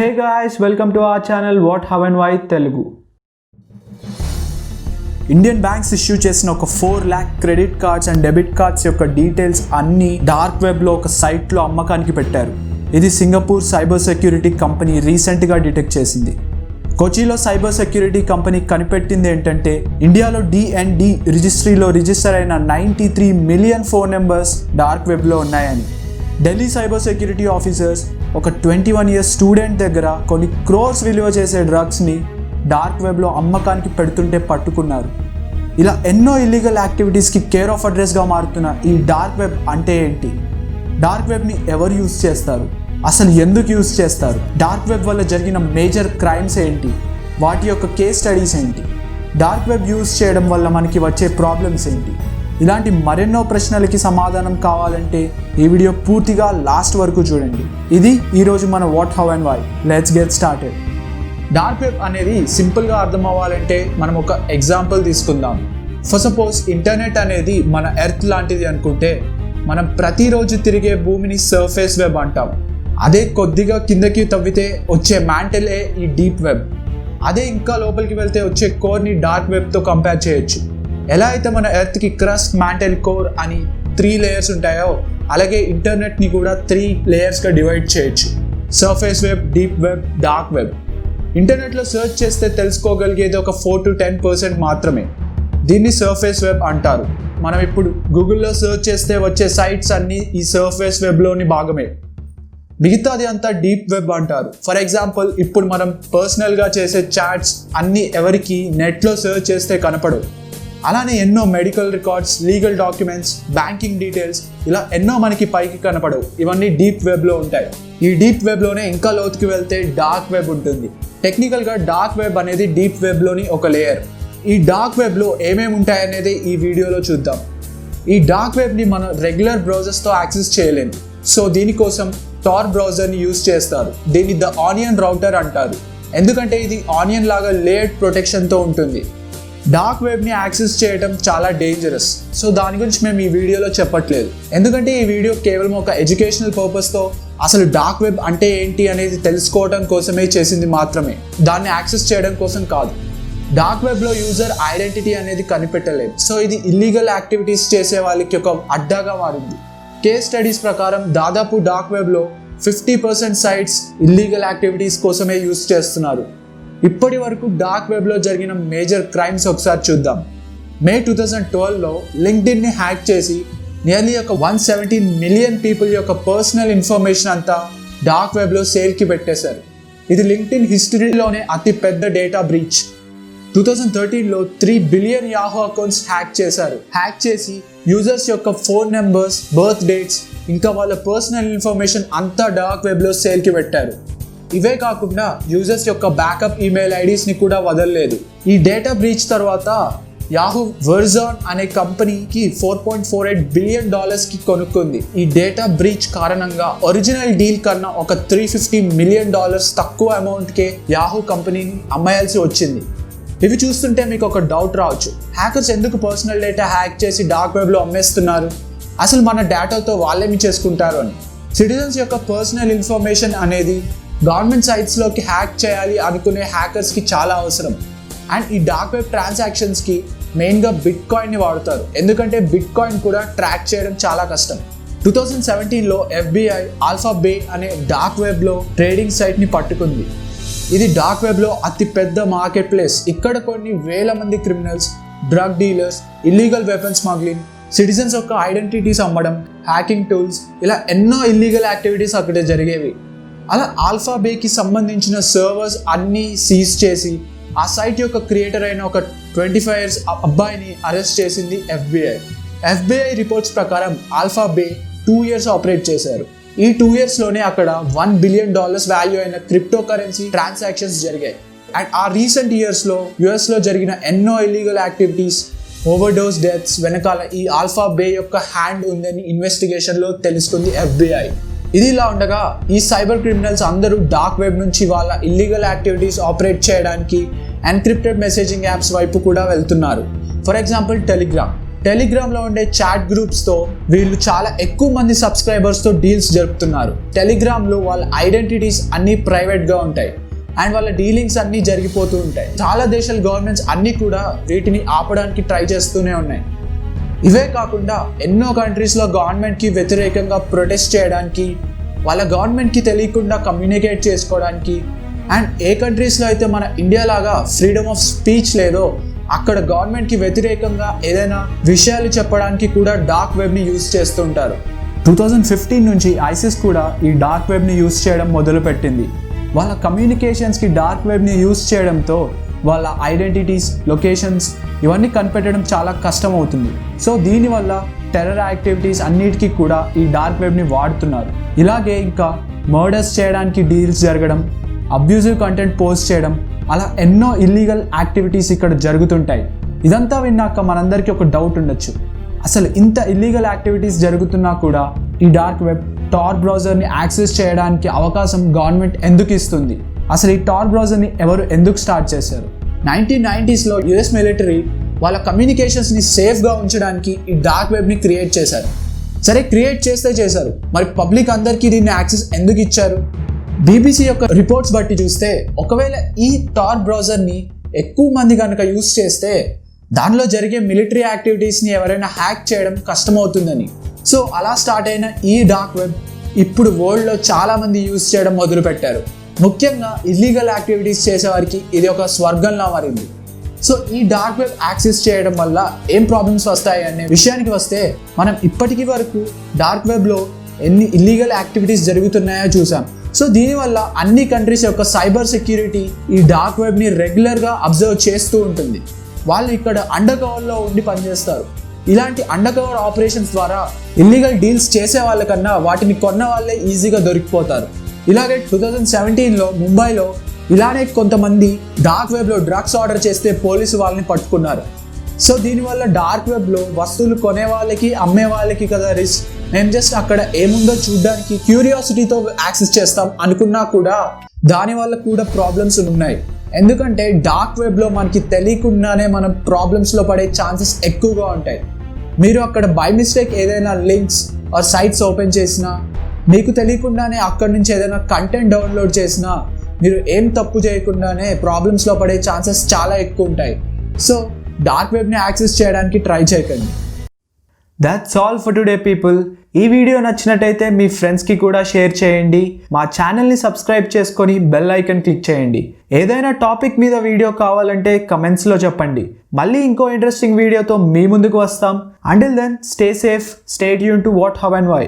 Hey guys, welcome to our channel What How and Why Telugu. Indian banks issue చేసిన ఒక 4 lakh credit cards and debit cards యొక్క details అన్ని dark వెబ్లో ఒక సైట్లో అమ్మకానికి పెట్టారు. ఇది సింగపూర్ సైబర్ సెక్యూరిటీ కంపెనీ రీసెంట్గా డిటెక్ట్ చేసింది. కొచ్చిలో సైబర్ సెక్యూరిటీ కంపెనీ కనిపెట్టింది ఏంటంటే ఇండియాలో D&D రిజిస్ట్రీలో రిజిస్టర్ అయిన 93 మిలియన్ ఫోన్ నెంబర్స్ డార్క్ వెబ్లో ఉన్నాయని. ఢిల్లీ సైబర్ సెక్యూరిటీ ఆఫీసర్స్ ఒక 21 years స్టూడెంట్ దగ్గర కొన్ని క్రోర్స్ విలువ చేసే డ్రగ్స్ని డార్క్ వెబ్లో అమ్మకానికి పెడుతుంటే పట్టుకున్నారు. ఇలా ఎన్నో ఇల్లీగల్ యాక్టివిటీస్కి కేర్ ఆఫ్ అడ్రస్గా మారుతున్న ఈ డార్క్ వెబ్ అంటే ఏంటి? డార్క్ వెబ్ని ఎవరు యూజ్ చేస్తారు? అసలు ఎందుకు యూజ్ చేస్తారు? డార్క్ వెబ్ వల్ల జరిగిన మేజర్ క్రైమ్స్ ఏంటి? వాటి యొక్క కేస్ స్టడీస్ ఏంటి? డార్క్ వెబ్ యూజ్ చేయడం వల్ల మనకి వచ్చే ప్రాబ్లమ్స్ ఏంటి? ఇలాంటి మరెన్నో ప్రశ్నలకి సమాధానం కావాలంటే ఈ వీడియో పూర్తిగా లాస్ట్ వరకు చూడండి. ఇది ఈరోజు మన what how and why. Let's get started. Dark web అనేది సింపుల్గా అర్థం అవ్వాలంటే మనం ఒక ఎగ్జాంపుల్ తీసుకుందాం. ఫర్ సపోజ్ ఇంటర్నెట్ అనేది మన ఎర్త్ లాంటిది అనుకుంటే మనం ప్రతిరోజు తిరిగే భూమిని సర్ఫేస్ వెబ్ అంటాం. అదే కొద్దిగా కిందకి తవ్వితే వచ్చే మ్యాంటలే ఈ డీప్ వెబ్. అదే ఇంకా లోపలికి వెళ్తే వచ్చే కోర్ని డార్క్ వెబ్తో కంపేర్ చేయొచ్చు. ఎలా అయితే మన ఎర్త్కి క్రస్ట్, మ్యాంటల్, కోర్ అని 3 layers ఉంటాయో అలాగే ఇంటర్నెట్ని కూడా 3 layers డివైడ్ చేయొచ్చు. Surface web, deep web, dark web. ఇంటర్నెట్లో సెర్చ్ చేస్తే తెలుసుకోగలిగేది ఒక 4 to 10% మాత్రమే. దీన్ని సర్ఫేస్ వెబ్ అంటారు. మనం ఇప్పుడు గూగుల్లో సెర్చ్ చేస్తే వచ్చే సైట్స్ అన్నీ ఈ సర్ఫేస్ వెబ్లోని భాగమే. మిగతాది అంతా డీప్ వెబ్ అంటారు. ఫర్ ఎగ్జాంపుల్ ఇప్పుడు మనం పర్సనల్గా చేసే చాట్స్ అన్నీ ఎవరికి నెట్లో సెర్చ్ చేస్తే కనపడవు. అలానే ఎన్నో medical records, legal documents, banking details ఇలా ఎన్నో మనకి పైకి కనపడవు. ఇవన్నీ డీప్ వెబ్లో ఉంటాయి. ఈ డీప్ వెబ్లోనే ఇంకా లోతుకి వెళ్తే డార్క్ వెబ్ ఉంటుంది. టెక్నికల్గా డార్క్ వెబ్ అనేది డీప్ వెబ్లోని ఒక లేయర్. ఈ డార్క్ వెబ్లో ఏమేమి ఉంటాయనేది ఈ వీడియోలో చూద్దాం. ఈ డార్క్ వెబ్ని మనం రెగ్యులర్ బ్రౌజర్స్తో యాక్సెస్ చేయలేము. సో దీనికోసం టార్ బ్రౌజర్ని యూజ్ చేస్తారు. దీన్ని ద ఆనియన్ రౌటర్ అంటారు. ఎందుకంటే ఇది ఆనియన్ లాగా లేయర్డ్ ప్రొటెక్షన్తో ఉంటుంది. డార్క్ వెబ్ని యాక్సెస్ చేయడం చాలా డేంజరస్. సో దాని గురించి మేము ఈ వీడియోలో చెప్పట్లేదు. ఎందుకంటే ఈ వీడియో కేవలం ఒక ఎడ్యుకేషనల్ పర్పస్తో అసలు డార్క్ వెబ్ అంటే ఏంటి అనేది తెలుసుకోవడం కోసమే చేసింది మాత్రమే, దాన్ని యాక్సెస్ చేయడం కోసం కాదు. డార్క్ వెబ్లో యూజర్ ఐడెంటిటీ అనేది కనిపెట్టలేదు. సో ఇది ఇల్లీగల్ యాక్టివిటీస్ చేసే వాళ్ళకి ఒక అడ్డాగా మారింది. కేస్ స్టడీస్ ప్రకారం దాదాపు డార్క్ వెబ్లో 50% సైట్స్ ఇల్లీగల్ యాక్టివిటీస్ కోసమే యూజ్ చేస్తున్నారు. ఇప్పటి వరకు డార్క్ వెబ్లో జరిగిన మేజర్ క్రైమ్స్ ఒకసారి చూద్దాం. మే 2012లో లింక్డ్ఇన్ని హ్యాక్ చేసి నియర్లీ ఒక 117 మిలియన్ పీపుల్ యొక్క పర్సనల్ ఇన్ఫర్మేషన్ అంతా డార్క్ వెబ్లో సేల్కి పెట్టేశారు. ఇది లింక్డ్ఇన్ హిస్టరీలోనే అతి పెద్ద డేటా బ్రీచ్. 2013లో 3 బిలియన్ యాహూ అకౌంట్స్ హ్యాక్ చేశారు. హ్యాక్ చేసి యూజర్స్ యొక్క ఫోన్ నెంబర్స్, బర్త్ డేట్స్ ఇంకా వాళ్ళ పర్సనల్ ఇన్ఫర్మేషన్ అంతా డార్క్ వెబ్లో సేల్కి పెట్టారు. ఇవే కాకుండా యూజర్స్ యొక్క బ్యాకప్ ఈమెయిల్ ఐడీస్ని కూడా వదలలేదు. ఈ డేటా బ్రీచ్ తర్వాత యాహూ వెర్జాన్ అనే కంపెనీకి $4.48 బిలియన్ కొనుక్కుంది. ఈ డేటా బ్రీచ్ కారణంగా ఒరిజినల్ డీల్ కన్నా ఒక $350 మిలియన్ తక్కువ అమౌంట్కే యాహూ కంపెనీని అమ్మేయాల్సి వచ్చింది. ఇవి చూస్తుంటే మీకు ఒక డౌట్ రావచ్చు, హ్యాకర్స్ ఎందుకు పర్సనల్ డేటా హ్యాక్ చేసి డార్క్ వెబ్లో అమ్మేస్తున్నారు? అసలు మన డేటాతో వాళ్ళేమి చేసుకుంటారు అని. సిటిజన్స్ యొక్క పర్సనల్ ఇన్ఫర్మేషన్ అనేది గవర్నమెంట్ సైట్స్లోకి హ్యాక్ చేయాలి అనుకునే హ్యాకర్స్కి చాలా అవసరం. అండ్ ఈ డార్క్ వెబ్ ట్రాన్సాక్షన్స్కి మెయిన్గా బిట్ కాయిన్ని వాడతారు. ఎందుకంటే బిట్ కాయిన్ కూడా ట్రాక్ చేయడం చాలా కష్టం. 2017లో FBI ఆల్ఫా బే అనే డార్క్ వెబ్లో ట్రేడింగ్ సైట్ని పట్టుకుంది. ఇది డార్క్ వెబ్లో అతి పెద్ద మార్కెట్ ప్లేస్. ఇక్కడ కొన్ని వేల మంది criminals, drug dealers, illegal weapon smuggling, citizens యొక్క ఐడెంటిటీస్ అమ్మడం, హ్యాకింగ్ టూల్స్ ఇలా ఎన్నో ఇల్లీగల్ యాక్టివిటీస్ అక్కడ జరిగేవి. అలా ఆల్ఫా బేకి సంబంధించిన సర్వర్స్ అన్నీ సీజ్ చేసి ఆ సైట్ యొక్క క్రియేటర్ అయిన ఒక 25 years అబ్బాయిని అరెస్ట్ చేసింది FBI. FBI రిపోర్ట్స్ ప్రకారం ఆల్ఫా బే 2 years ఆపరేట్ చేశారు. ఈ 2 yearsలోనే అక్కడ $1 బిలియన్ వాల్యూ అయిన క్రిప్టో కరెన్సీ ట్రాన్సాక్షన్స్ జరిగాయి. అండ్ ఆ రీసెంట్ ఇయర్స్లో యుఎస్లో జరిగిన ఎన్నో ఇల్లీగల్ యాక్టివిటీస్, ఓవర్డోస్ డెత్స్ వెనకాల ఈ ఆల్ఫా బే యొక్క హ్యాండ్ ఉందని ఇన్వెస్టిగేషన్లో తెలుసుకుంది FBI. ఇది ఇలా ఉండగా ఈ సైబర్ క్రిమినల్స్ అందరూ డార్క్ వెబ్ నుంచి వాళ్ళ ఇల్లీగల్ యాక్టివిటీస్ ఆపరేట్ చేయడానికి ఎన్క్రిప్టెడ్ మెసేజింగ్ యాప్స్ వైపు కూడా వెళ్తున్నారు. For example Telegram. టెలిగ్రామ్ లో ఉండే చాట్ గ్రూప్స్ తో వీళ్ళు చాలా ఎక్కువ మంది సబ్స్క్రైబర్స్ తో డీల్స్ జరుపుతున్నారు. టెలిగ్రామ్ లో వాళ్ళ ఐడెంటిటీస్ అన్ని ప్రైవేట్ గా ఉంటాయి అండ్ వాళ్ళ డీలింగ్స్ అన్ని జరిగిపోతూ ఉంటాయి. చాలా దేశాల గవర్నమెంట్స్ అన్ని కూడా వీటిని ఆపడానికి ట్రై చేస్తూనే ఉన్నాయి. ఇవే కాకుండా ఎన్నో కంట్రీస్లో గవర్నమెంట్కి వ్యతిరేకంగా ప్రొటెస్ట్ చేయడానికి, వాళ్ళ గవర్నమెంట్కి తెలియకుండా కమ్యూనికేట్ చేసుకోవడానికి అండ్ ఏ కంట్రీస్లో అయితే మన ఇండియా లాగా ఫ్రీడమ్ ఆఫ్ స్పీచ్ లేదో అక్కడ గవర్నమెంట్కి వ్యతిరేకంగా ఏదైనా విషయాలు చెప్పడానికి కూడా డార్క్ వెబ్ని యూజ్ చేస్తుంటారు. 2015 నుంచి ఐసిస్ కూడా ఈ డార్క్ వెబ్ని యూజ్ చేయడం మొదలుపెట్టింది. వాళ్ళ కమ్యూనికేషన్స్కి డార్క్ వెబ్ని యూజ్ చేయడంతో వాళ్ళ ఐడెంటిటీస్, లొకేషన్స్ ఇవన్నీ కనిపెట్టడం చాలా కష్టం అవుతుంది. సో దీనివల్ల టెర్రర్ యాక్టివిటీస్ అన్నిటికీ కూడా ఈ డార్క్ వెబ్ని వాడుతున్నారు. ఇలాగే ఇంకా మర్డర్స్ చేయడానికి డీల్స్ జరగడం, అబ్యూజివ్ కంటెంట్ పోస్ట్ చేయడం, అలా ఎన్నో ఇల్లీగల్ యాక్టివిటీస్ ఇక్కడ జరుగుతుంటాయి. ఇదంతా విన్నాక మనందరికీ ఒక డౌట్ ఉండొచ్చు, అసలు ఇంత ఇల్లీగల్ యాక్టివిటీస్ జరుగుతున్నా కూడా ఈ డార్క్ వెబ్ టార్ బ్రౌజర్ని యాక్సెస్ చేయడానికి అవకాశం గవర్నమెంట్ ఎందుకు ఇస్తుంది? అసలు ఈ టార్ బ్రౌజర్ని ఎవరు ఎందుకు స్టార్ట్ చేశారు? 1990sలో యుఎస్ మిలిటరీ వాళ్ళ కమ్యూనికేషన్స్ని సేఫ్గా ఉంచడానికి ఈ డార్క్ వెబ్ని క్రియేట్ చేశారు. సరే, క్రియేట్ చేశారు, మరి పబ్లిక్ అందరికీ దీన్ని యాక్సెస్ ఎందుకు ఇచ్చారు? బీబీసీ యొక్క రిపోర్ట్స్ బట్టి చూస్తే ఒకవేళ ఈ టార్ బ్రౌజర్ని ఎక్కువ మంది కనుక యూజ్ చేస్తే దానిలో జరిగే మిలిటరీ యాక్టివిటీస్ని ఎవరైనా హ్యాక్ చేయడం కష్టమవుతుందని. సో అలా స్టార్ట్ అయిన ఈ డార్క్ వెబ్ ఇప్పుడు వరల్డ్లో చాలామంది యూజ్ చేయడం మొదలుపెట్టారు. ముఖ్యంగా ఇల్లీగల్ యాక్టివిటీస్ చేసేవారికి ఇది ఒక స్వర్గంలా మారింది. సో ఈ డార్క్ వెబ్ యాక్సెస్ చేయడం వల్ల ఏం ప్రాబ్లమ్స్ వస్తాయి అనే విషయానికి వస్తే, మనం ఇప్పటికీ వరకు డార్క్ వెబ్లో ఎన్ని ఇల్లీగల్ యాక్టివిటీస్ జరుగుతున్నాయో చూసాం. సో దీనివల్ల అన్ని కంట్రీస్ యొక్క సైబర్ సెక్యూరిటీ ఈ డార్క్ వెబ్ని రెగ్యులర్గా అబ్జర్వ్ చేస్తూ ఉంటుంది. వాళ్ళు ఇక్కడ అండర్ కవర్లో ఉండి పనిచేస్తారు. ఇలాంటి అండర్ కవర్ ఆపరేషన్స్ ద్వారా ఇల్లీగల్ డీల్స్ చేసే వాళ్ళకన్నా వాటిని కొన్న వాళ్ళే ఈజీగా దొరికిపోతారు. ఇలాగే 2017లో ముంబైలో ఇలానే కొంతమంది డార్క్ వెబ్లో డ్రగ్స్ ఆర్డర్ చేస్తే పోలీసు వాళ్ళని పట్టుకున్నారు. సో దీనివల్ల డార్క్ వెబ్లో వస్తువులు కొనే వాళ్ళకి, అమ్మే వాళ్ళకి కదా రిస్క్. మేము జస్ట్ అక్కడ ఏముందో చూడడానికి క్యూరియాసిటీతో యాక్సెస్ చేస్తాం అనుకున్నా కూడా దానివల్ల కూడా ప్రాబ్లమ్స్ ఉన్నాయి. ఎందుకంటే డార్క్ వెబ్లో మనకి తెలియకుండానే మనం ప్రాబ్లమ్స్లో పడే ఛాన్సెస్ ఎక్కువగా ఉంటాయి. మీరు అక్కడ బై మిస్టేక్ ఏదైనా లింక్స్ ఆర్ సైట్స్ ఓపెన్ చేసినా, మీకు తెలియకుండానే అక్కడి నుంచి ఏదైనా కంటెంట్ డౌన్లోడ్ చేసినా, మీరు ఏం తప్పు చేయకుండానే ప్రాబ్లమ్స్లో పడే ఛాన్సెస్ చాలా ఎక్కువ ఉంటాయి. సో డార్క్ వెబ్ని యాక్సెస్ చేయడానికి ట్రై చేయకండి. That's all for today, people. ఈ వీడియో నచ్చినట్టయితే మీ ఫ్రెండ్స్కి కూడా షేర్ చేయండి. మా ఛానల్ని సబ్స్క్రైబ్ చేసుకొని బెల్ ఐకన్ క్లిక్ చేయండి. ఏదైనా టాపిక్ మీద వీడియో కావాలంటే కమెంట్స్లో చెప్పండి. మళ్ళీ ఇంకో ఇంట్రెస్టింగ్ వీడియోతో మీ ముందుకు వస్తాం. Until then, stay safe, stay tuned to What, How and Why.